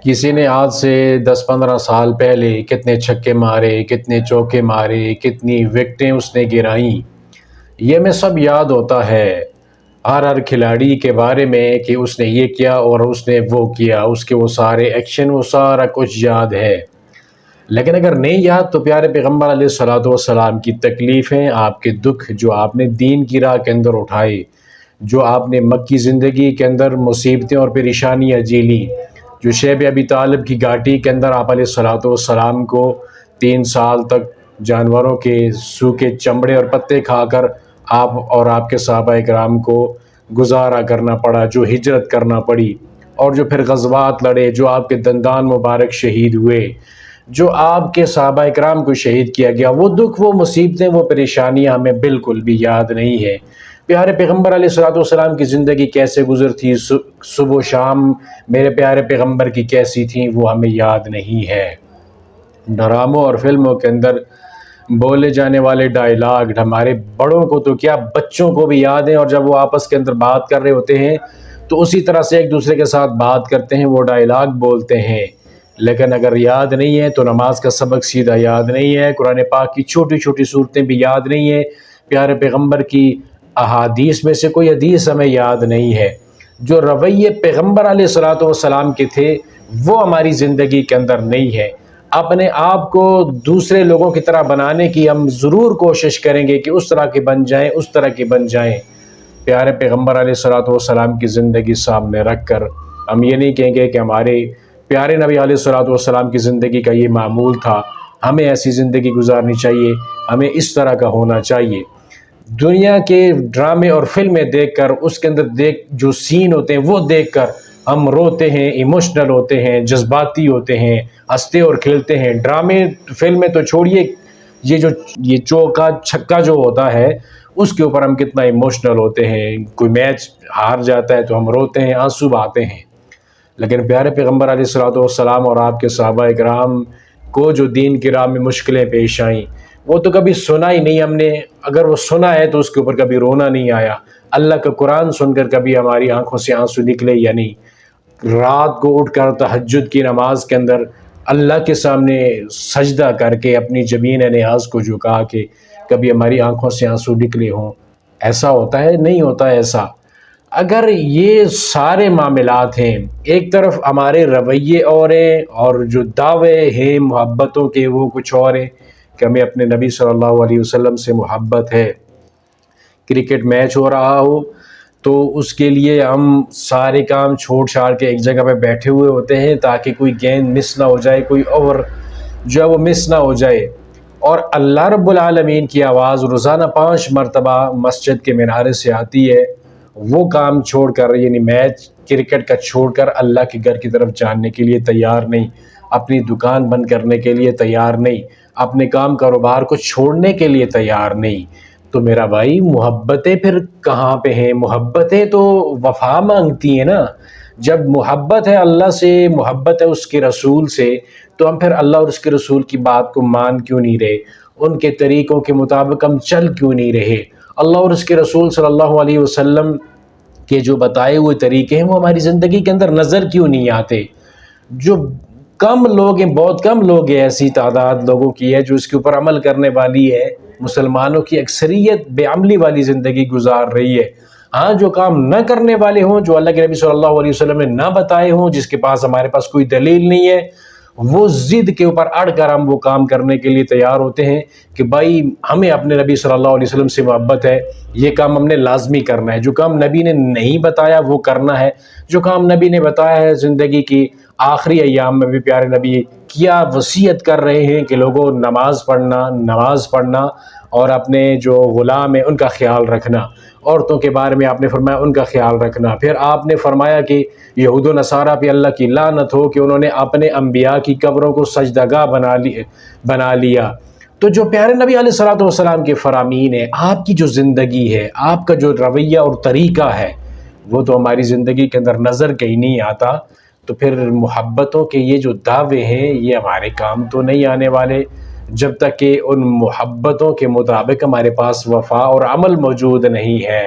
کسی نے آج سے 10-15 سال پہلے کتنے چھکے مارے، کتنے چوکے مارے، کتنی وکٹیں اس نے گرائیں، یہ ہمیں سب یاد ہوتا ہے ہر کھلاڑی کے بارے میں کہ اس نے یہ کیا اور اس نے وہ کیا، اس کے وہ سارے ایکشن، وہ سارا کچھ یاد ہے۔ لیکن اگر نہیں یاد تو پیارے پیغمبر علیہ الصلوۃ والسلام کی تکلیفیں، آپ کے دکھ جو آپ نے دین کی راہ کے اندر اٹھائے، جو آپ نے مکی زندگی کے اندر مصیبتیں اور پریشانیاں جھیلی، جو شیب ابی طالب کی گھاٹی کے اندر آپ علیہ الصلوۃ والسلام کو 3 سال تک جانوروں کے سوکھے چمڑے اور پتے کھا کر آپ اور آپ کے صحابہ اکرام کو گزارا کرنا پڑا، جو ہجرت کرنا پڑی، اور جو پھر غزوات لڑے، جو آپ کے دندان مبارک شہید ہوئے، جو آپ کے صحابہ اکرام کو شہید کیا گیا، وہ دکھ، وہ مصیبتیں، وہ پریشانیاں ہمیں بالکل بھی یاد نہیں ہے۔ پیارے پیغمبر علیہ الصلوۃ والسلام کی زندگی کیسے گزرتی، صبح و شام میرے پیارے پیغمبر کی کیسی تھیں، وہ ہمیں یاد نہیں ہے۔ ڈراموں اور فلموں کے اندر بولے جانے والے ڈائلاگ ہمارے بڑوں کو تو کیا، بچوں کو بھی یاد ہیں، اور جب وہ آپس کے اندر بات کر رہے ہوتے ہیں تو اسی طرح سے ایک دوسرے کے ساتھ بات کرتے ہیں، وہ ڈائلاگ بولتے ہیں۔ لیکن اگر یاد نہیں ہے تو نماز کا سبق سیدھا یاد نہیں ہے، قرآن پاک کی چھوٹی چھوٹی صورتیں بھی یاد نہیں ہیں، پیارے پیغمبر کی احادیث میں سے کوئی حدیث ہمیں یاد نہیں ہے۔ جو رویے پیغمبر علیہ الصلوۃ والسلام کے تھے وہ ہماری زندگی کے اندر نہیں ہے۔ اپنے آپ کو دوسرے لوگوں کی طرح بنانے کی ہم ضرور کوشش کریں گے کہ اس طرح کے بن جائیں، اس طرح کے بن جائیں۔ پیارے پیغمبر علیہ الصلوۃ والسلام کی زندگی سامنے رکھ کر ہم یہ نہیں کہیں گے کہ ہمارے پیارے نبی علیہ الصلوۃ والسلام کی زندگی کا یہ معمول تھا، ہمیں ایسی زندگی گزارنی چاہیے، ہمیں اس طرح کا ہونا چاہیے۔ دنیا کے ڈرامے اور فلمیں دیکھ کر، اس کے اندر جو سین ہوتے ہیں وہ دیکھ کر ہم روتے ہیں، ایموشنل ہوتے ہیں، جذباتی ہوتے ہیں، ہنستے اور کھیلتے ہیں۔ ڈرامے فلمیں تو چھوڑیے، یہ چوکا چھکا جو ہوتا ہے اس کے اوپر ہم کتنا ایموشنل ہوتے ہیں، کوئی میچ ہار جاتا ہے تو ہم روتے ہیں، آنسو بہاتے ہیں۔ لیکن پیارے پیغمبر علیہ الصلوۃ والسلام اور آپ کے صحابہ اکرام کو جو دین کی راہ میں مشکلیں پیش آئیں، وہ تو کبھی سنا ہی نہیں ہم نے، اگر وہ سنا ہے تو اس کے اوپر کبھی رونا نہیں آیا۔ اللہ کا قرآن سن کر کبھی ہماری آنکھوں سے آنسو نکلے یا نہیں؟ رات کو اٹھ کر تہجد کی نماز کے اندر اللہ کے سامنے سجدہ کر کے اپنی جبین نیاز کو جھکا کے کبھی ہماری آنکھوں سے آنسو نکلے ہوں؟ ایسا ہوتا ہے؟ نہیں ہوتا ایسا۔ اگر یہ سارے معاملات ہیں، ایک طرف ہمارے رویے اور ہیں، اور جو دعوے ہیں محبتوں کے وہ کچھ اور ہیں کہ ہمیں اپنے نبی صلی اللہ علیہ وسلم سے محبت ہے۔ کرکٹ میچ ہو رہا ہو تو اس کے لیے ہم سارے کام چھوڑ چھاڑ کے ایک جگہ پہ بیٹھے ہوئے ہوتے ہیں تاکہ کوئی گیند مس نہ ہو جائے، کوئی اوور جو ہے وہ مس نہ ہو جائے، اور اللہ رب العالمین کی آواز روزانہ 5 مرتبہ مسجد کے مینارے سے آتی ہے، وہ کام چھوڑ کر، یعنی میچ کرکٹ کا چھوڑ کر اللہ کے گھر کی طرف جاننے کے لیے تیار نہیں، اپنی دکان بند کرنے کے لیے تیار نہیں، اپنے کام کاروبار کو چھوڑنے کے لیے تیار نہیں، تو میرا بھائی محبتیں پھر کہاں پہ ہیں؟ محبتیں تو وفا مانگتی ہیں نا۔ جب محبت ہے اللہ سے، محبت ہے اس کے رسول سے، تو ہم پھر اللہ اور اس کے رسول کی بات کو مان کیوں نہیں رہے؟ ان کے طریقوں کے مطابق ہم چل کیوں نہیں رہے؟ اللہ اور اس کے رسول صلی اللہ علیہ وسلم کے جو بتائے ہوئے طریقے ہیں وہ ہماری زندگی کے اندر نظر کیوں نہیں آتے؟ جو کم لوگ ہیں، بہت کم لوگ ہیں، ایسی تعداد لوگوں کی ہے جو اس کے اوپر عمل کرنے والی ہے۔ مسلمانوں کی اکثریت بے عملی والی زندگی گزار رہی ہے۔ ہاں، جو کام نہ کرنے والے ہوں، جو اللہ کے نبی صلی اللہ علیہ وسلم نے نہ بتائے ہوں، جس کے پاس ہمارے پاس کوئی دلیل نہیں ہے، وہ ضد کے اوپر اڑ کر ہم وہ کام کرنے کے لیے تیار ہوتے ہیں کہ بھائی ہمیں اپنے نبی صلی اللہ علیہ وسلم سے محبت ہے، یہ کام ہم نے لازمی کرنا ہے، جو کام نبی نے نہیں بتایا وہ کرنا ہے، جو کام نبی نے بتایا ہے زندگی کی آخری ایام میں بھی پیارے نبی کیا وصیت کر رہے ہیں کہ لوگوں نماز پڑھنا اور اپنے جو غلام ہیں ان کا خیال رکھنا، عورتوں کے بارے میں آپ نے فرمایا ان کا خیال رکھنا، پھر آپ نے فرمایا کہ یہود و نصارہ پہ اللہ کی لعنت ہو کہ انہوں نے اپنے انبیاء کی قبروں کو سجدہ گاہ بنا لیا۔ تو جو پیارے نبی علیہ الصلوۃ والسلام کے فرامین ہیں، آپ کی جو زندگی ہے، آپ کا جو رویہ اور طریقہ ہے، وہ تو ہماری زندگی کے اندر نظر کہیں نہیں آتا، تو پھر محبتوں کے یہ جو دعوے ہیں یہ ہمارے کام تو نہیں آنے والے جب تک کہ ان محبتوں کے مطابق ہمارے پاس وفا اور عمل موجود نہیں ہے۔